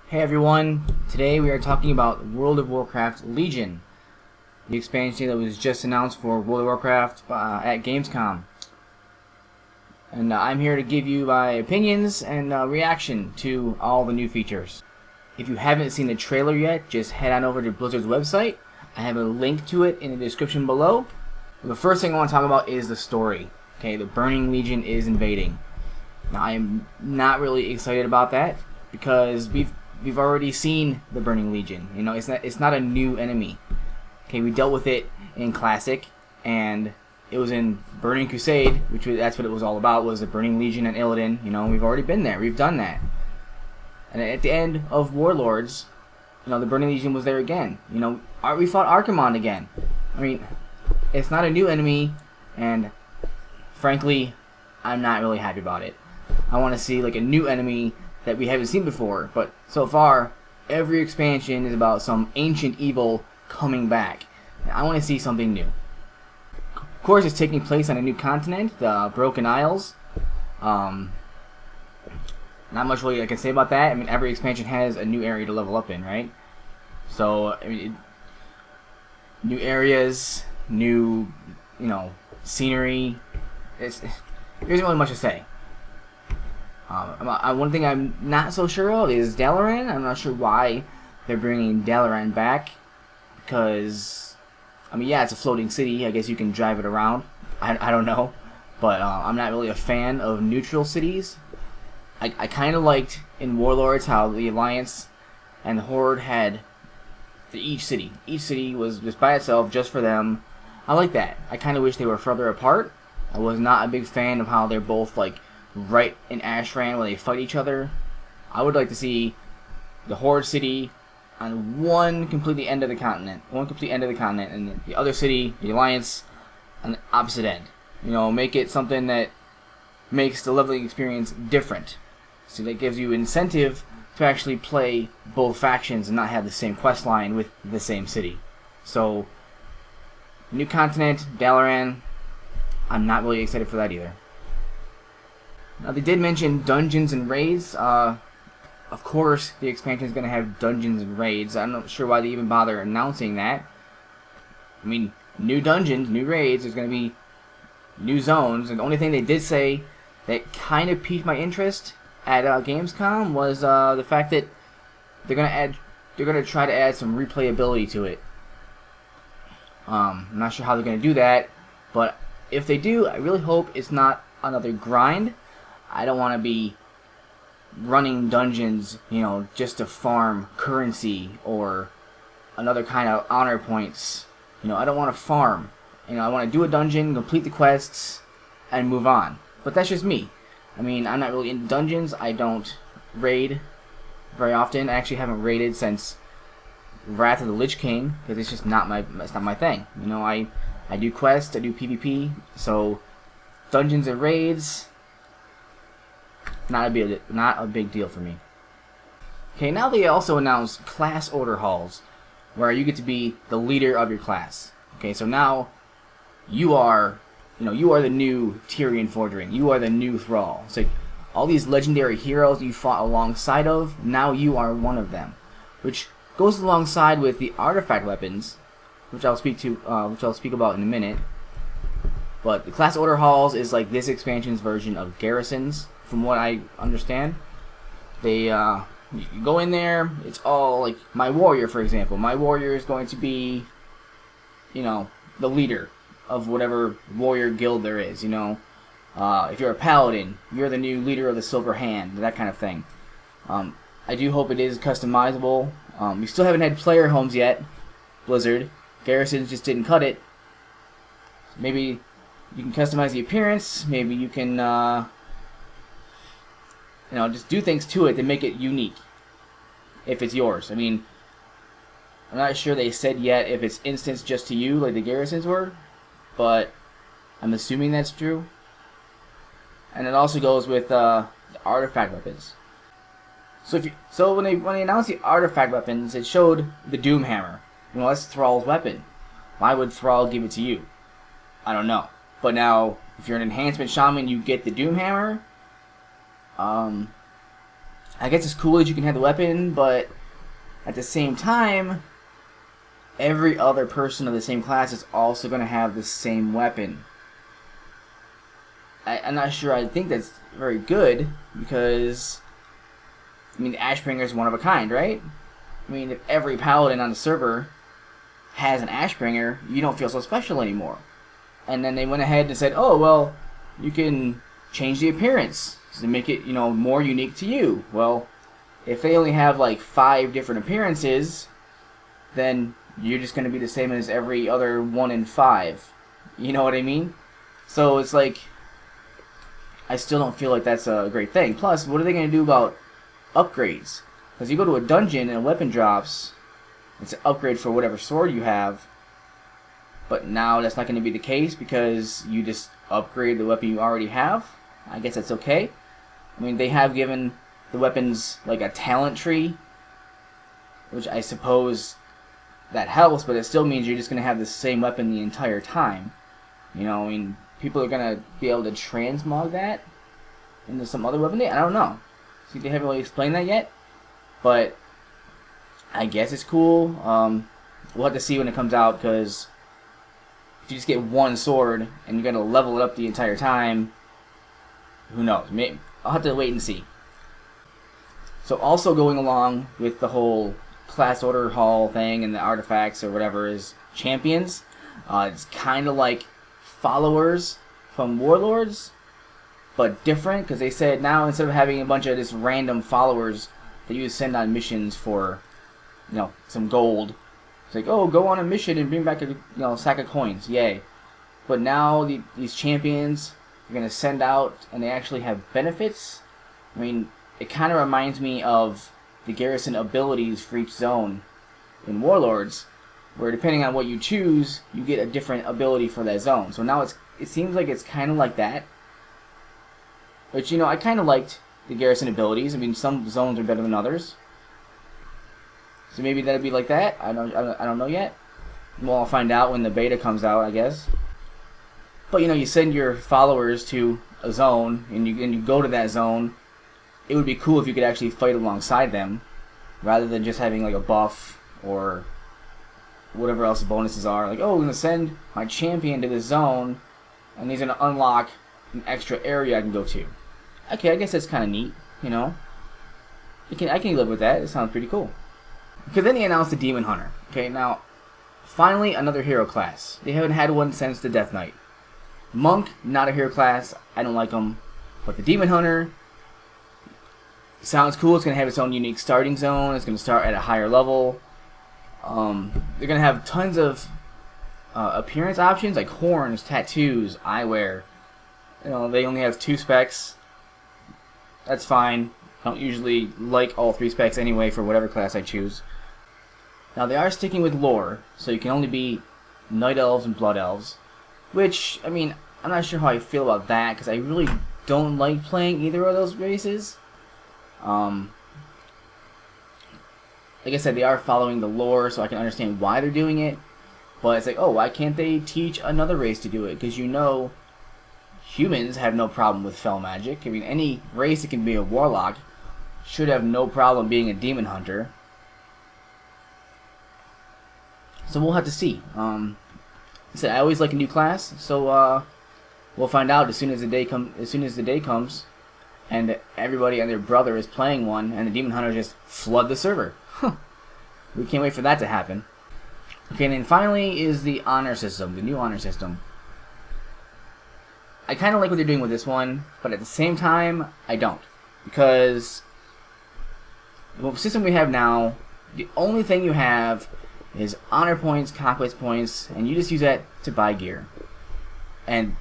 Hey everyone, today we are talking about World of Warcraft Legion, the expansion that was just announced for World of Warcraft at Gamescom. And I'm here to give you my opinions and reaction to all the new features. If you haven't seen the trailer yet, just head on over to Blizzard's website. I have a link to it in the description below. The first thing I want to talk about is the story. Okay, the Burning Legion is invading. Now I am not really excited about that because we've already seen the Burning Legion. You know, it's not a new enemy. Okay, we dealt with it in Classic, and it was in Burning Crusade, that's what it was all about, was the Burning Legion and Illidan. You know, we've already been there. We've done that. And at the end of Warlords, you know, the Burning Legion was there again. You know, we fought Archimonde again. I mean, it's not a new enemy, and frankly, I'm not really happy about it. I want to see like a new enemy that we haven't seen before, but so far, every expansion is about some ancient evil coming back. I want to see something new. Of course, it's taking place on a new continent, the Broken Isles. Not much really I can say about that. I mean, every expansion has a new area to level up in, right? So, I mean, new areas, new, scenery. There isn't really much to say. One thing I'm not so sure of is Dalaran. I'm not sure why they're bringing Dalaran back, because, I mean, yeah, it's a floating city. I guess you can drive it around. I don't know, but I'm not really a fan of neutral cities. I kind of liked in Warlords how the Alliance and the Horde had each city. Each city was just by itself, just for them. I like that. I kind of wish they were further apart. I was not a big fan of how they're both like right in Ashran where they fight each other. I would like to see the Horde city on one complete end of the continent, and the other city, the Alliance, on the opposite end. You know, make it something that makes the leveling experience different. So that gives you incentive to actually play both factions and not have the same quest line with the same city. So, new continent, Dalaran, I'm not really excited for that either. Now, they did mention dungeons and raids. Of course, the expansion is going to have dungeons and raids. I'm not sure why they even bother announcing that. I mean, new dungeons, new raids, there's going to be new zones. And the only thing they did say that kind of piqued my interest at Gamescom was the fact that they're going to try to add some replayability to it. I'm not sure how they're going to do that, but if they do, I really hope it's not another grind. I don't want to be running dungeons, just to farm currency or another kind of honor points. I don't want to farm. I want to do a dungeon, complete the quests, and move on. But that's just me. I mean, I'm not really into dungeons. I don't raid very often. I actually haven't raided since Wrath of the Lich King, because it's just not my thing. I do quests, I do PvP, so dungeons and raids, not a big deal for me. Okay, now they also announced class order halls, where you get to be the leader of your class. Okay, so now you are the new Tyrion Fordring. You are the new Thrall. So all these legendary heroes you fought alongside of, now you are one of them, which goes alongside with the artifact weapons, which I'll speak about in a minute. But the class order halls is like this expansion's version of garrisons, from what I understand. They you go in there, it's all like my warrior, for example. My warrior is going to be, the leader of whatever warrior guild there is. If you're a paladin, you're the new leader of the Silver Hand, that kind of thing. I do hope it is customizable. We still haven't had player homes yet, Blizzard. Garrisons just didn't cut it. Maybe you can customize the appearance. Maybe you can, just do things to it to make it unique. If it's yours. I mean, I'm not sure they said yet if it's instanced just to you, like the garrisons were, but I'm assuming that's true. And it also goes with the artifact weapons. So when they announced the artifact weapons, it showed the Doomhammer. That's Thrall's weapon. Why would Thrall give it to you? I don't know. But now, if you're an enhancement shaman, you get the Doomhammer. I guess it's cool that you can have the weapon, but at the same time, every other person of the same class is also going to have the same weapon. I'm not sure I think that's very good, because, I mean, the Ashbringer is one of a kind, right? I mean, if every paladin on the server has an Ashbringer, you don't feel so special anymore. And then they went ahead and said, oh, well, you can change the appearance to make it, more unique to you. Well, if they only have like 5 different appearances, then you're just going to be the same as every other 1 in 5. You know what I mean? So it's like, I still don't feel like that's a great thing. Plus, what are they going to do about upgrades? Because you go to a dungeon and a weapon drops, it's an upgrade for whatever sword you have. But now that's not going to be the case because you just upgrade the weapon you already have. I guess that's okay. I mean, they have given the weapons like a talent tree, which I suppose that helps, but it still means you're just going to have the same weapon the entire time. I mean, people are going to be able to transmog that into some other weapon. I don't know. See, they haven't really explained that yet, but I guess it's cool. We'll have to see when it comes out, because if you just get one sword and you're going to level it up the entire time, who knows? Maybe, I'll have to wait and see. So also going along with the whole class order hall thing and the artifacts or whatever is champions. It's kind of like followers from warlords, but different, because they said now instead of having a bunch of just random followers that you send on missions for, some gold, it's like, oh, go on a mission and bring back a sack of coins, yay. But now these champions you're going to send out, and they actually have benefits. I mean, it kind of reminds me of the garrison abilities for each zone in Warlords, where depending on what you choose, you get a different ability for that zone. So now it seems like it's kind of like that. Which, I kind of liked the garrison abilities. I mean, some zones are better than others. So maybe that'd be like that. I don't know yet. Well, I'll find out when the beta comes out, I guess. But you send your followers to a zone, and you go to that zone. It would be cool if you could actually fight alongside them, rather than just having like a buff or whatever else the bonuses are. Like, oh, I'm gonna send my champion to this zone, and he's gonna unlock an extra area I can go to. Okay, I guess that's kind of neat. I can live with that. It sounds pretty cool. Because then they announced the Demon Hunter. Okay, now finally another hero class. They haven't had one since the Death Knight. Monk, not a hero class. I don't like them. But the Demon Hunter sounds cool. It's going to have its own unique starting zone. It's going to start at a higher level. They're going to have tons of appearance options, like horns, tattoos, eyewear. They only have 2 specs. That's fine. I don't usually like all 3 specs anyway for whatever class I choose. Now they are sticking with lore, so you can only be Night Elves and Blood Elves. Which, I mean, I'm not sure how I feel about that, because I really don't like playing either of those races. Like I said, they are following the lore, so I can understand why they're doing it. But it's like, oh, why can't they teach another race to do it? Because humans have no problem with fell magic. I mean, any race that can be a warlock should have no problem being a demon hunter. So we'll have to see. I said I always like a new class, so we'll find out as soon as the day comes, and everybody and their brother is playing one, and the demon hunter just flood the server. We can't wait for that to happen. Okay, and then finally is the honor system, the new honor system. I kind of like what they're doing with this one, but at the same time, I don't. Because the system we have now, the only thing you have is honor points, conquest points, and you just use that to buy gear. And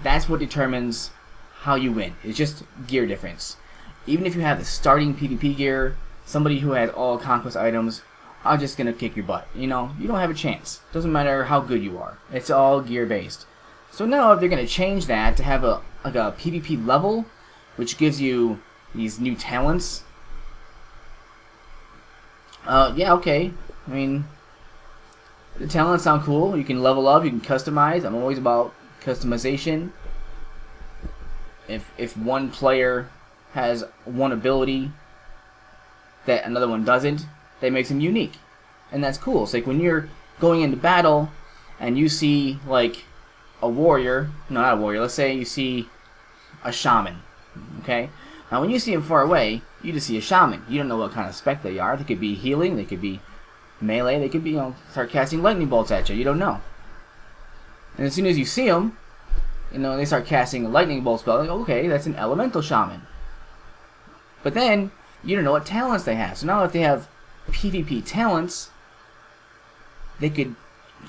that's what determines how you win. It's just gear difference. Even if you have the starting PvP gear, somebody who has all conquest items are just going to kick your butt. You don't have a chance. Doesn't matter how good you are. It's all gear based. So now if they're going to change that to have a PvP level, which gives you these new talents, yeah, okay. I mean, the talents sound cool. You can level up, you can customize. I'm always about customization. If one player has one ability that another one doesn't, that makes them unique. And that's cool. It's like when you're going into battle and you see like a warrior, no, not a warrior, let's say you see a shaman, okay? Now when you see him far away, you just see a shaman. You don't know what kind of spec they are. They could be healing, they could be melee, they could be, start casting lightning bolts at you. You don't know. And as soon as you see them, they start casting a lightning bolt spell, like, okay, that's an elemental shaman. But then, you don't know what talents they have. So now if they have PvP talents, they could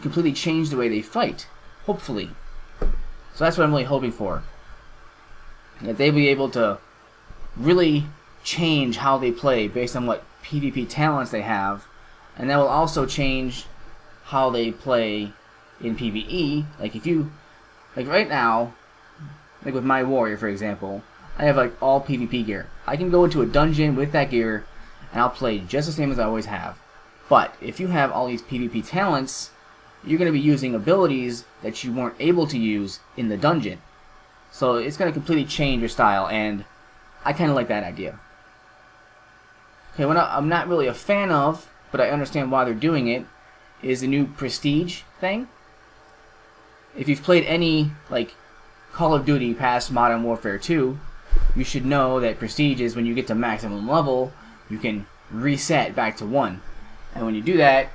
completely change the way they fight. Hopefully. So that's what I'm really hoping for. That they'll be able to really change how they play based on what PvP talents they have. And that will also change how they play in PvE. Like if you, like right now, like with my warrior for example, I have like all PvP gear. I can go into a dungeon with that gear and I'll play just the same as I always have. But if you have all these PvP talents, you're going to be using abilities that you weren't able to use in the dungeon. So it's going to completely change your style, and I kind of like that idea. Okay, what I'm not really a fan of, but I understand why they're doing it, is the new prestige thing. If you've played any like Call of Duty past Modern Warfare 2, you should know that prestige is when you get to maximum level, you can reset back to 1. And when you do that,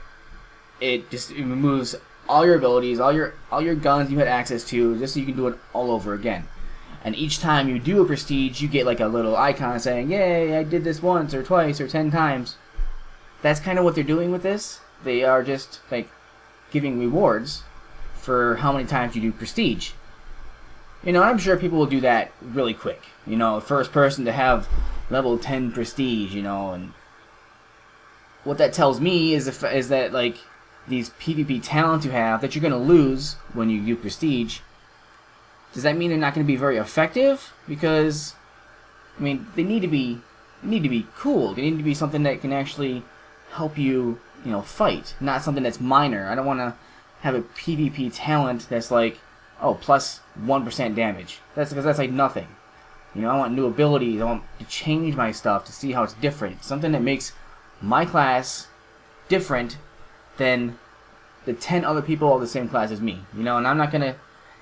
it removes all your abilities, all your guns you had access to, just so you can do it all over again. And each time you do a prestige, you get like a little icon saying, "Yay, I did this once or twice or 10 times." That's kind of what they're doing with this. They are just like giving rewards for how many times you do prestige. I'm sure people will do that really quick. First person to have level 10 prestige, and what that tells me is that like these PvP talents you have that you're going to lose when you do prestige, does that mean they're not going to be very effective? Because they need to be cool. They need to be something that can actually help you, fight, not something that's minor. I don't want to have a PvP talent that's like, oh, plus 1% damage. That's because that's like nothing. I want new abilities. I want to change my stuff to see how it's different. Something that makes my class different than the 10 other people of the same class as me. And I'm not gonna.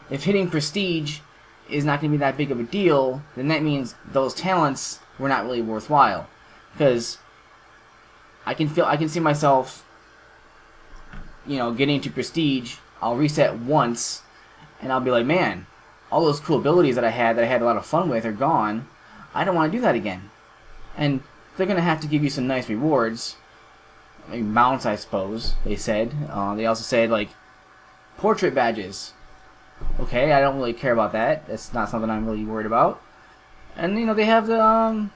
If hitting prestige is not gonna be that big of a deal, then that means those talents were not really worthwhile. Because I can see myself, getting to prestige. I'll reset once, and I'll be like, man, all those cool abilities that I had a lot of fun with are gone. I don't want to do that again. And they're going to have to give you some nice rewards. Like mounts, I suppose, they said. They also said, like, portrait badges. Okay, I don't really care about that. That's not something I'm really worried about. And, they have the,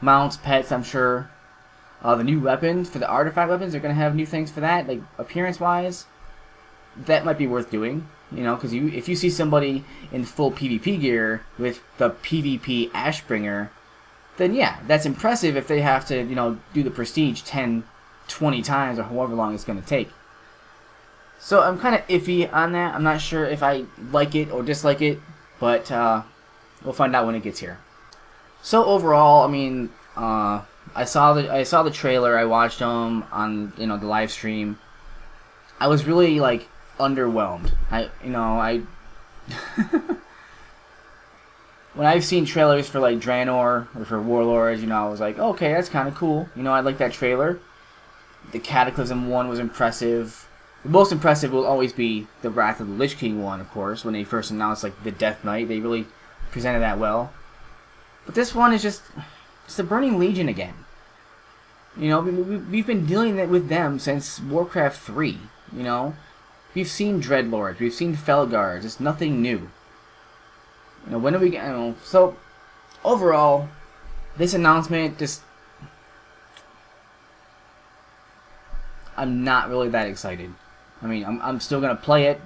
mounts, pets, I'm sure. The new weapons, for the artifact weapons, they're going to have new things for that, like, appearance-wise. That might be worth doing. Because if you see somebody in full PvP gear with the PvP Ashbringer, then yeah, that's impressive if they have to, do the prestige 10, 20 times or however long it's going to take. So I'm kind of iffy on that. I'm not sure if I like it or dislike it, but we'll find out when it gets here. So overall, I saw the trailer. I watched them on the live stream. I was really like underwhelmed. When I've seen trailers for like Draenor or for Warlords, I was like, okay, that's kind of cool. I like that trailer. The Cataclysm one was impressive. The most impressive will always be the Wrath of the Lich King one, of course. When they first announced like the Death Knight, they really presented that well. But this one is just the Burning Legion again. We've been dealing with them since Warcraft 3. We've seen Dreadlords, we've seen Felguards. It's nothing new. When are we getting? So, overall, this announcement just. I'm not really that excited. I'm still going to play it.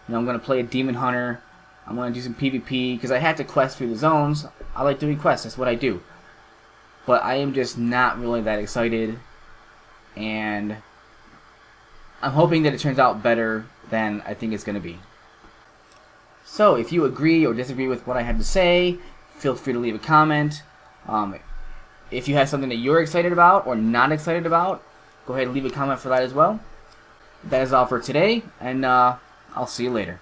I'm going to play a Demon Hunter. I'm going to do some PvP because I had to quest through the zones. I like doing quests, that's what I do. But I am just not really that excited. And I'm hoping that it turns out better than I think it's going to be. So, if you agree or disagree with what I had to say, feel free to leave a comment. If you have something that you're excited about or not excited about, go ahead and leave a comment for that as well. That is all for today, and I'll see you later.